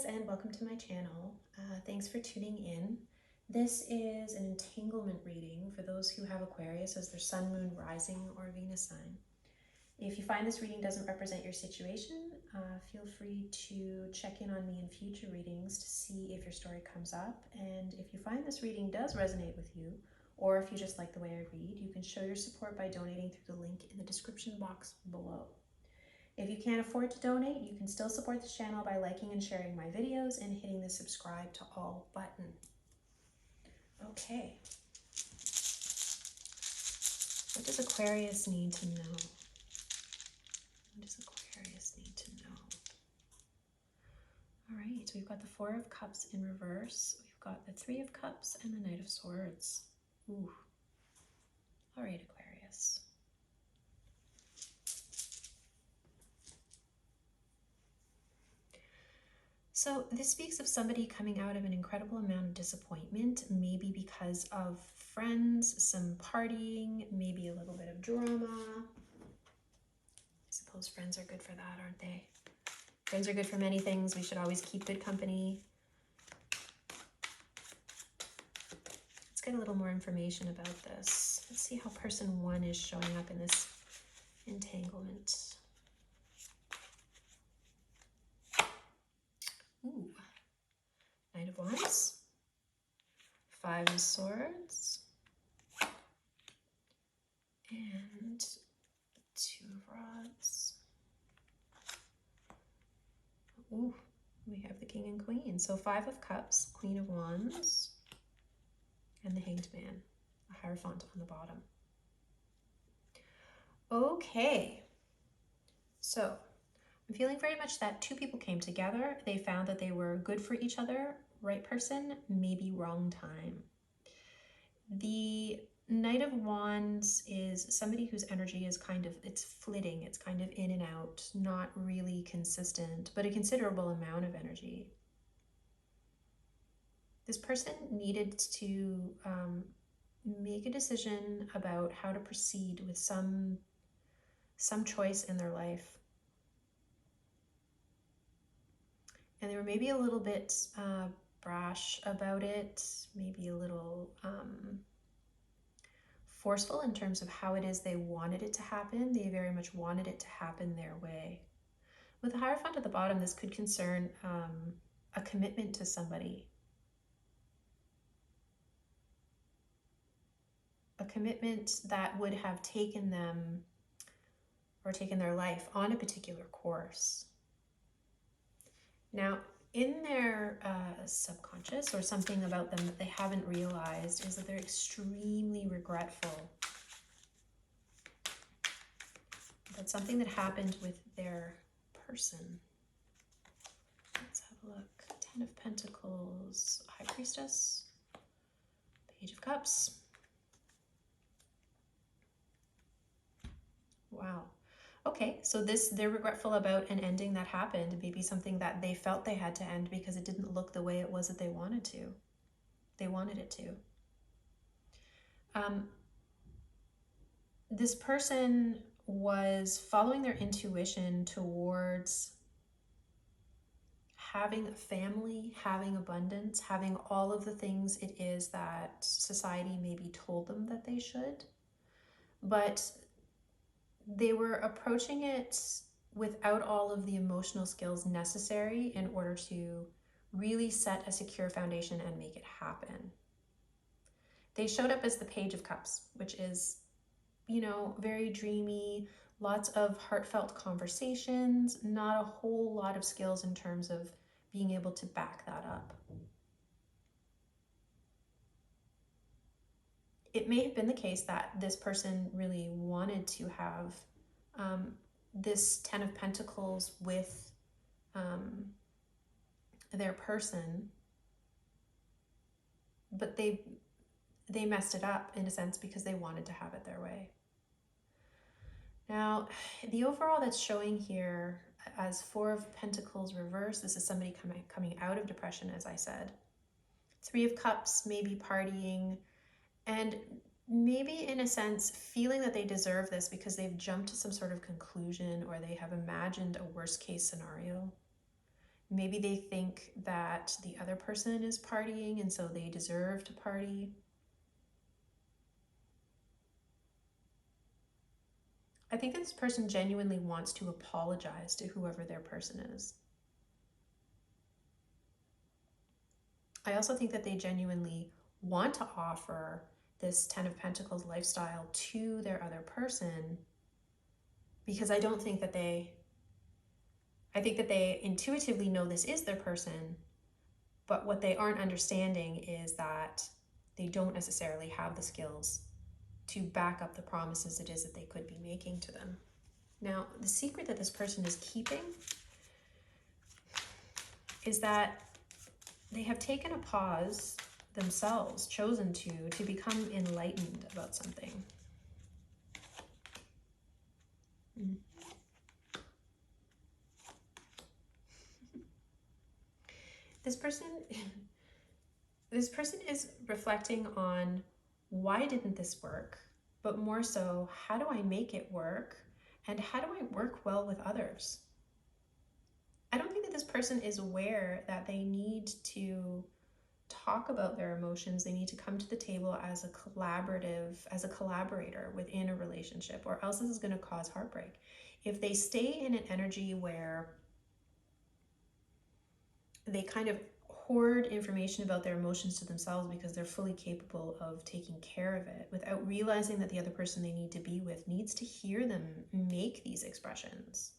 guys, and welcome to my channel. Thanks for tuning in. This is an entanglement reading for those who have Aquarius as their sun, moon, rising, or Venus sign. If you find this reading doesn't represent your situation, feel free to check in on me in future readings to see if your story comes up. And if you find this reading does resonate with you, or if you just like the way I read, you can show your support by donating through the link in the description box below. If you can't afford to donate, you can still support this channel by liking and sharing my videos and hitting the subscribe to all button. Okay. What does Aquarius need to know? What does Aquarius need to know? All right, so we've got the Four of Cups in reverse. We've got the Three of Cups and the Knight of Swords. Ooh. All right, Aquarius. So this speaks of somebody coming out of an incredible amount of disappointment, maybe because of friends, some partying, maybe a little bit of drama. I suppose friends are good for that, aren't they? Friends are good for many things. We should always keep good company. Let's get a little more information about this. Let's see how person one is showing up in this entanglement. Ooh. Knight of Wands, Five of Swords, and Two of Rods. Ooh, we have the King and Queen. So Five of Cups, Queen of Wands, and the Hanged Man, a Hierophant on the bottom. Okay, so I'm feeling very much that two people came together. They found that they were good for each other, right person, maybe wrong time. The Knight of Wands is somebody whose energy is kind of, it's flitting, it's kind of in and out, not really consistent, but a considerable amount of energy. This person needed to make a decision about how to proceed with some choice in their life. And they were maybe a little bit brash about it, maybe a little forceful in terms of how it is they wanted it to happen. They very much wanted it to happen their way. With the Hierophant at the bottom, this could concern a commitment to somebody. A commitment that would have taken them or taken their life on a particular course. Now, in their subconscious, or something about them that they haven't realized, is that they're extremely regretful. That's something that happened with their person. Let's have a look. Ten of Pentacles, High Priestess, Page of Cups. Wow. Okay, so they're regretful about an ending that happened, maybe something that they felt they had to end because it didn't look the way it was that they wanted to. They wanted it to. This person was following their intuition towards having a family, having abundance, having all of the things it is that society maybe told them that they should. But they were approaching it without all of the emotional skills necessary in order to really set a secure foundation and make it happen. They showed up as the Page of Cups, which is, you know, very dreamy, lots of heartfelt conversations, not a whole lot of skills in terms of being able to back that up. It may have been the case that this person really wanted to have this Ten of Pentacles with their person, but they messed it up in a sense because they wanted to have it their way. Now, the overall that's showing here as Four of Pentacles reverse, this is somebody coming out of depression, as I said. Three of Cups, maybe partying, and maybe in a sense feeling that they deserve this because they've jumped to some sort of conclusion or they have imagined a worst case scenario. Maybe they think that the other person is partying and so they deserve to party. I think that this person genuinely wants to apologize to whoever their person is. I also think that they genuinely want to offer this Ten of Pentacles lifestyle to their other person, because I think that they intuitively know this is their person, but what they aren't understanding is that they don't necessarily have the skills to back up the promises it is that they could be making to them. Now, the secret that this person is keeping is that they have taken a pause themselves, chosen to become enlightened about something. This person is reflecting on, why didn't this work? But more so, how do I make it work? And how do I work well with others? I don't think that this person is aware that they need to talk about their emotions. They need to come to the table as a collaborator within a relationship, or else this is going to cause heartbreak. If they stay in an energy where they kind of hoard information about their emotions to themselves because they're fully capable of taking care of it, without realizing that the other person they need to be with needs to hear them make these expressions,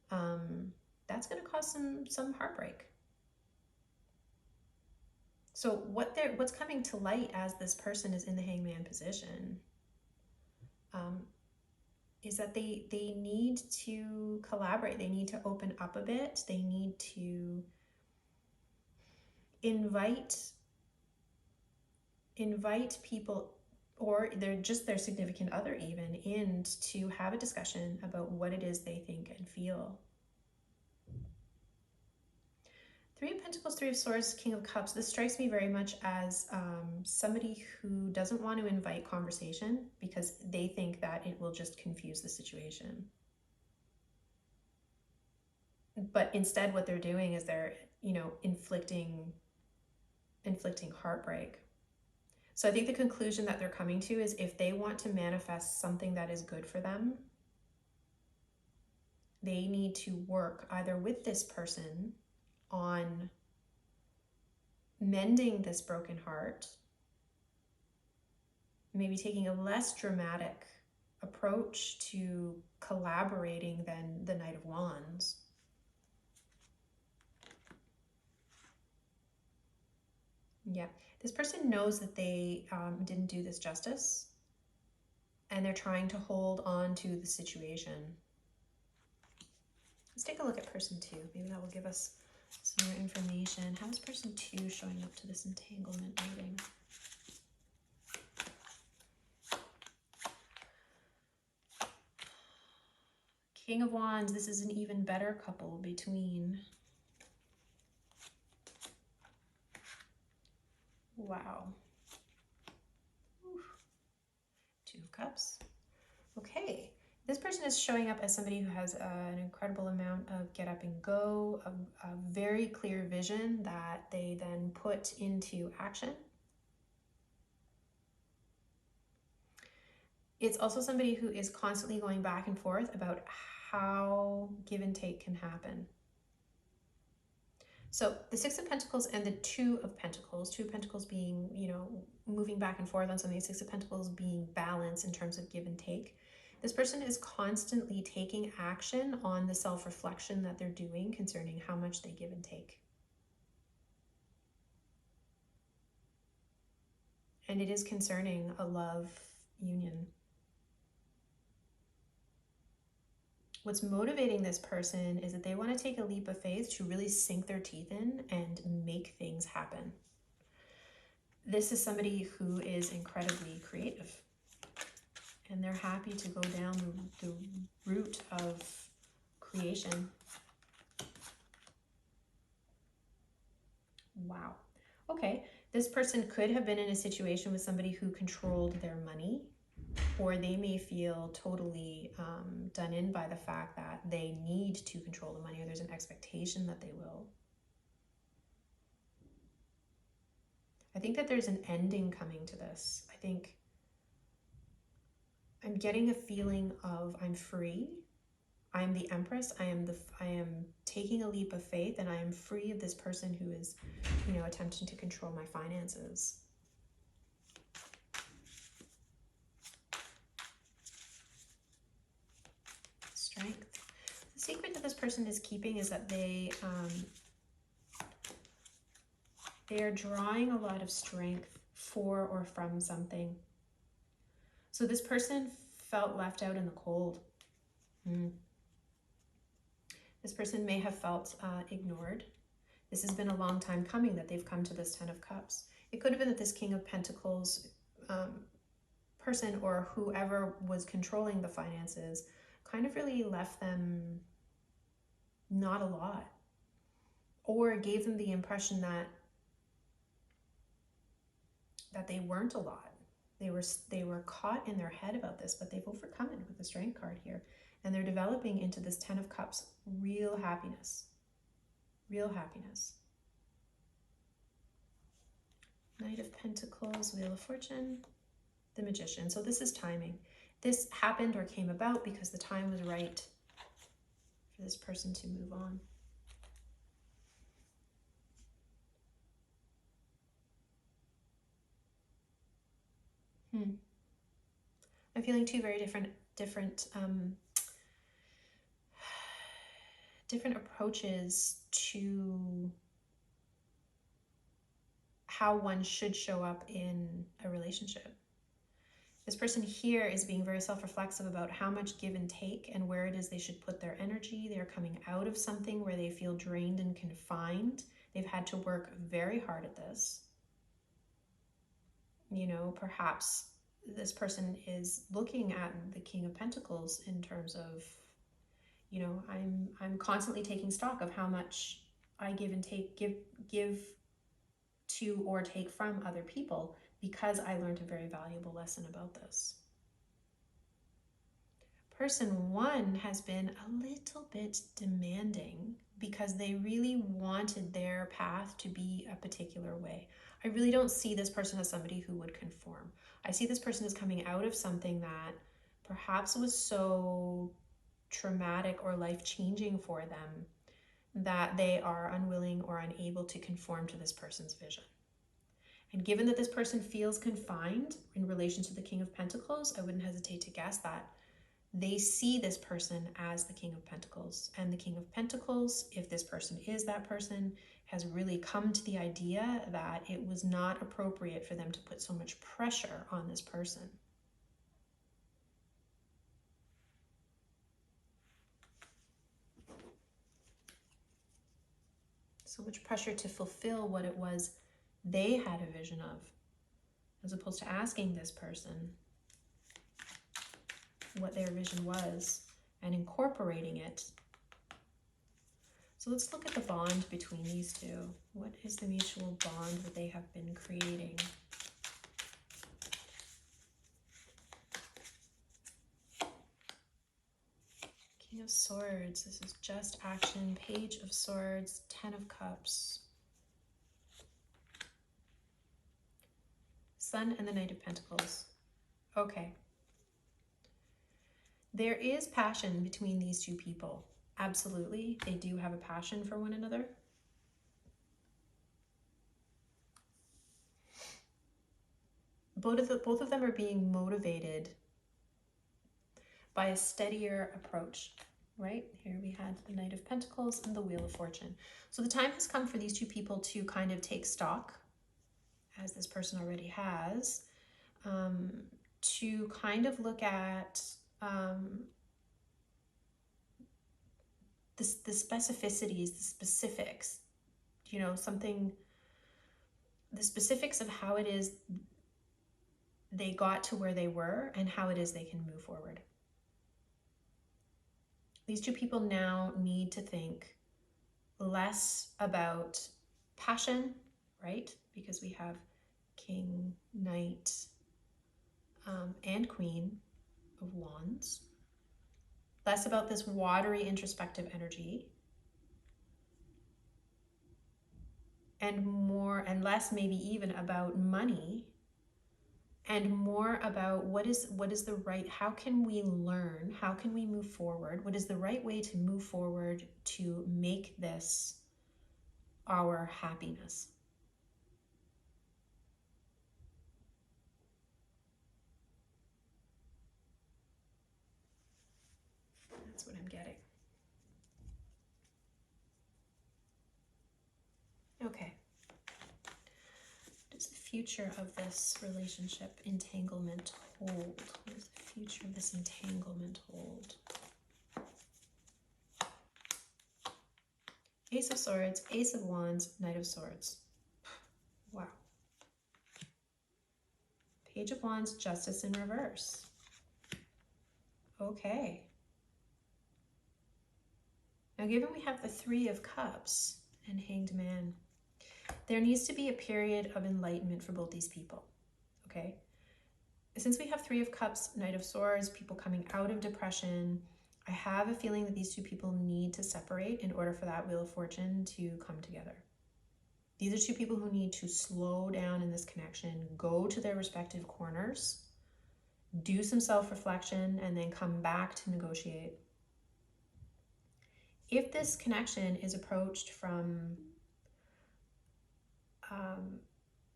that's going to cause some heartbreak. So what's coming to light as this person is in the Hangman position is that they need to collaborate. They need to open up a bit. They need to invite people, or their significant other even, in to have a discussion about what it is they think and feel. Three of Pentacles, Three of Swords, King of Cups. This strikes me very much as somebody who doesn't want to invite conversation because they think that it will just confuse the situation. But instead what they're doing is they're, inflicting heartbreak. So I think the conclusion that they're coming to is, if they want to manifest something that is good for them, they need to work either with this person on mending this broken heart, maybe taking a less dramatic approach to collaborating than the Knight of Wands. Yeah, this person knows that they didn't do this justice, and they're trying to hold on to the situation. Let's take a look at person two. Maybe that will give us some more information. How is person two showing up to this entanglement reading? King of Wands, this is an even better couple between. Wow. Oof. Two of Cups. Okay. This person is showing up as somebody who has an incredible amount of get up and go, a very clear vision that they then put into action. It's also somebody who is constantly going back and forth about how give and take can happen. So the Six of Pentacles and the Two of Pentacles being, moving back and forth on something, Six of Pentacles being balance in terms of give and take. This person is constantly taking action on the self-reflection that they're doing concerning how much they give and take. And it is concerning a love union. What's motivating this person is that they want to take a leap of faith to really sink their teeth in and make things happen. This is somebody who is incredibly creative, and they're happy to go down the route of creation. Wow. Okay, this person could have been in a situation with somebody who controlled their money. or they may feel totally done in by the fact that they need to control the money, or there's an expectation that they will. I think that there's an ending coming to this. I think I'm getting a feeling of I'm free. I'm the Empress. I am taking a leap of faith, and I am free of this person who is, attempting to control my finances. Strength. The secret that this person is keeping is that they are drawing a lot of strength for or from something. So this person felt left out in the cold. This person may have felt ignored. This has been a long time coming that they've come to this Ten of Cups. It could have been that this King of Pentacles person, or whoever was controlling the finances, kind of really left them not a lot, or gave them the impression that they weren't a lot. They were caught in their head about this, but they've overcome it with the Strength card here. And they're developing into this Ten of Cups real happiness. Real happiness. Knight of Pentacles, Wheel of Fortune, the Magician. So this is timing. This happened or came about because the time was right for this person to move on. I'm feeling two very different approaches to how one should show up in a relationship. This person here is being very self-reflexive about how much give and take and where it is they should put their energy. They're coming out of something where they feel drained and confined. They've had to work very hard at this. Perhaps this person is looking at the King of Pentacles in terms of, I'm constantly taking stock of how much I give and take, give to or take from other people, because I learned a very valuable lesson about this. Person one has been a little bit demanding because they really wanted their path to be a particular way. I really don't see this person as somebody who would conform. I see this person as coming out of something that perhaps was so traumatic or life-changing for them that they are unwilling or unable to conform to this person's vision. And given that this person feels confined in relation to the King of Pentacles, I wouldn't hesitate to guess that they see this person as the King of Pentacles. And the King of Pentacles, if this person is that person, has really come to the idea that it was not appropriate for them to put so much pressure on this person. So much pressure to fulfill what it was they had a vision of, as opposed to asking this person what their vision was and incorporating it. So let's look at the bond between these two. What is the mutual bond that they have been creating? King of Swords, this is just action. Page of Swords, Ten of Cups. Sun and the Knight of Pentacles. Okay. There is passion between these two people. Absolutely, they do have a passion for one another. Both of them are being motivated by a steadier approach, right? Here we had the Knight of Pentacles and the Wheel of Fortune. So the time has come for these two people to kind of take stock, as this person already has, to kind of look at the specificities, the specifics, the specifics of how it is they got to where they were and how it is they can move forward. These two people now need to think less about passion, right? Because we have King, Knight, and Queen of Wands. Less about this watery introspective energy, and more and less maybe even about money, and more about what is the right, how can we learn, how can we move forward, what is the right way to move forward to make this our happiness. That's what I'm getting. Okay. What does the future of this relationship entanglement hold? What does the future of this entanglement hold? Ace of Swords, Ace of Wands, Knight of Swords. Wow. Page of Wands, Justice in reverse. Okay. Now, given we have the Three of Cups and Hanged Man, there needs to be a period of enlightenment for both these people, okay? Since we have Three of Cups, Knight of Swords, people coming out of depression, I have a feeling that these two people need to separate in order for that Wheel of Fortune to come together. These are two people who need to slow down in this connection, go to their respective corners, do some self-reflection, and then come back to negotiate. If this connection is approached from,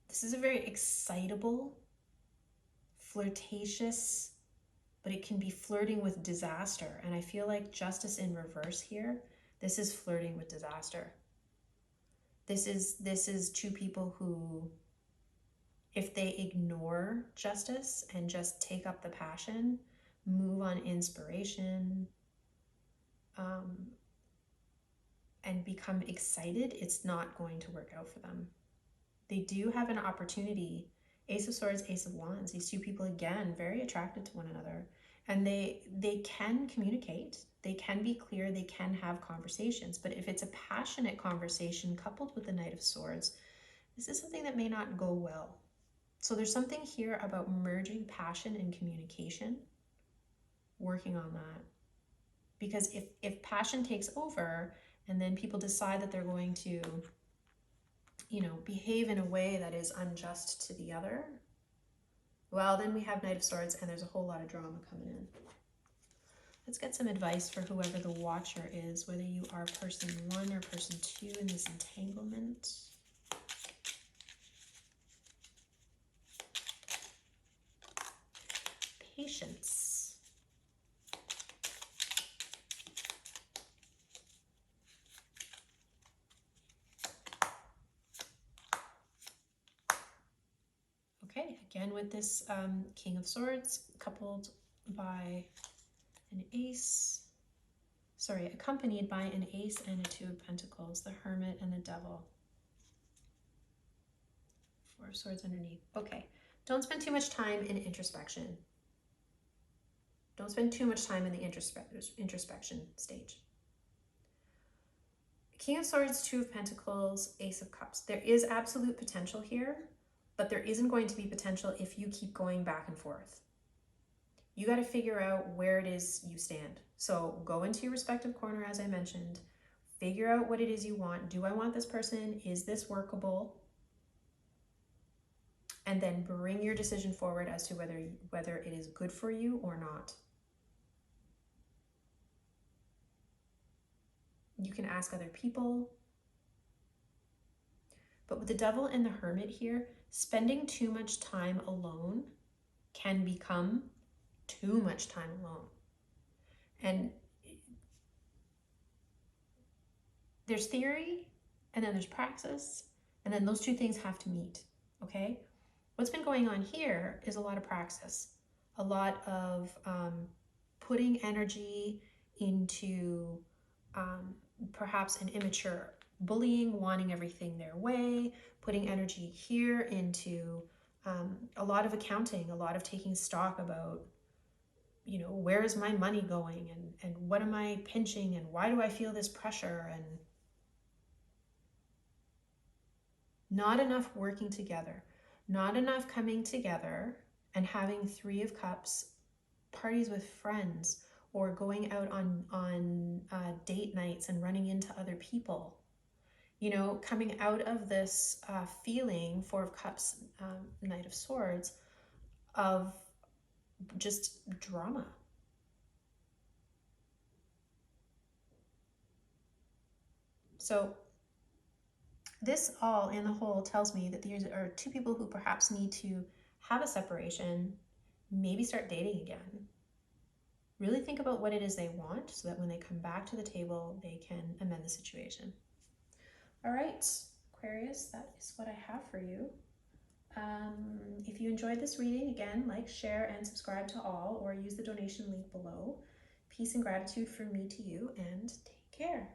this is a very excitable, flirtatious, but it can be flirting with disaster. And I feel like Justice in reverse here, this is flirting with disaster. This is two people who, if they ignore justice and just take up the passion, move on inspiration, and become excited, it's not going to work out for them. They do have an opportunity. Ace of Swords, Ace of Wands. These two people, again, very attracted to one another. And they can communicate. They can be clear. They can have conversations. But if it's a passionate conversation coupled with the Knight of Swords, this is something that may not go well. So there's something here about merging passion and communication, working on that. Because if passion takes over and then people decide that they're going to, behave in a way that is unjust to the other, well, then we have Knight of Swords and there's a whole lot of drama coming in. Let's get some advice for whoever the watcher is, whether you are person 1 or person 2 in this entanglement. Patience. Okay, again with this King of Swords coupled by an ace, accompanied by an ace and a 2 of Pentacles, the Hermit and the Devil. 4 of Swords underneath. Okay, don't spend too much time in introspection. Don't spend too much time in the introspection stage. King of Swords, 2 of Pentacles, Ace of Cups. There is absolute potential here, but there isn't going to be potential if you keep going back and forth. You got to figure out where it is you stand. So go into your respective corner, as I mentioned. Figure out what it is you want. Do I want this person? Is this workable? And then bring your decision forward as to whether it is good for you or not. You can ask other people. But with the Devil and the Hermit here, spending too much time alone can become too much time alone. And there's theory, and then there's praxis, and then those two things have to meet, okay? What's been going on here is a lot of praxis, a lot of putting energy into perhaps an immature bullying, wanting everything their way, putting energy here into a lot of accounting, a lot of taking stock about, where is my money going, and what am I pinching, and why do I feel this pressure, and not enough working together, not enough coming together and having 3 of Cups, parties with friends, or going out on date nights and running into other people. You know, coming out of this feeling, 4 of Cups, Knight of Swords, of just drama. So this all in the whole tells me that these are 2 people who perhaps need to have a separation, maybe start dating again. Really think about what it is they want so that when they come back to the table, they can amend the situation. All right, Aquarius, that is what I have for you. If you enjoyed this reading, again, like, share, and subscribe to all, or use the donation link below. Peace and gratitude from me to you, and take care.